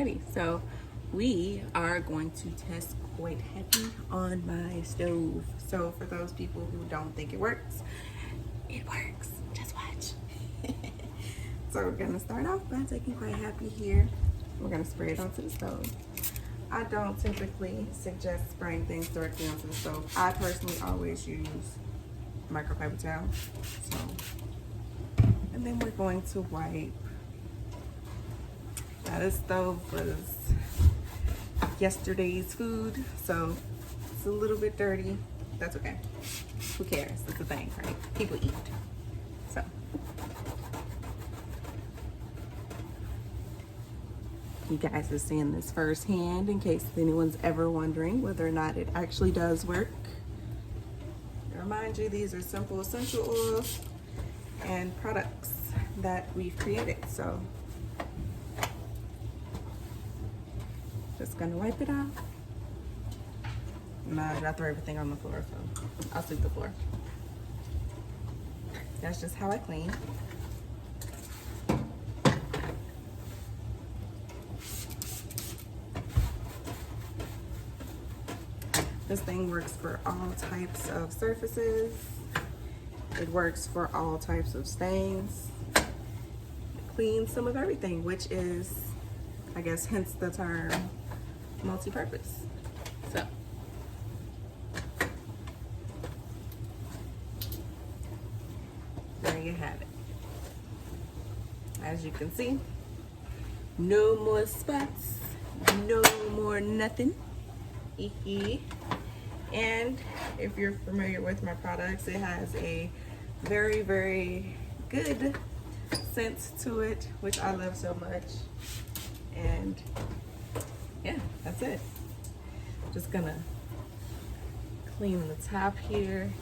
Alrighty, so we are going to test Quite Happy on my stove. So for those people who don't think it works, it works. Just watch. So we're gonna start off by taking Quite Happy here. We're gonna spray it onto the stove. I don't typically suggest spraying things directly onto the stove. I personally always use microfiber towel. So, and then we're going to wipe. Now this stove was yesterday's food, so it's a little bit dirty. That's okay. Who cares? It's a thing, right? People eat. So. You guys are seeing this firsthand in case anyone's ever wondering whether or not it actually does work. To remind you, these are simple essential oils and products that we've created. So just gonna wipe it off. Nah, I gotta throw everything on the floor, so I'll sweep the floor. That's just how I clean. This thing works for all types of surfaces. It works for all types of stains. It cleans some of everything, which is, I guess, hence the term multi-purpose. So, there you have it. As you can see, no more spots, no more nothing. And if you're familiar with my products, it has a very, very good scent to it, which I love so much. And yeah, that's it. Just gonna clean the top here,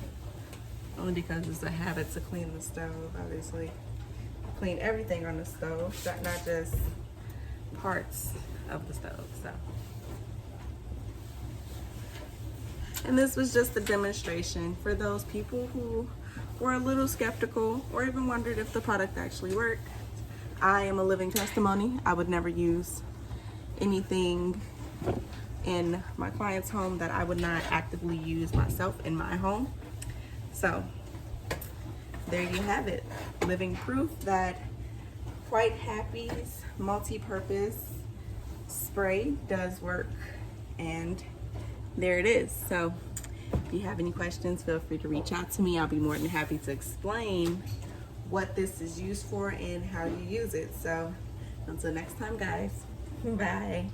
only because it's a habit to clean the stove, obviously. Clean everything on the stove, not just parts of the stove, so. And this was just a demonstration for those people who were a little skeptical or even wondered if the product actually worked. I am a living testimony. I would never use anything in my client's home that I would not actively use myself in my home. So there you have it. Living proof that Quite Happy's multi-purpose spray does work, and there it is. So if you have any questions, feel free to reach out to me. I'll be more than happy to explain what this is used for and how you use it. So until next time, guys, bye.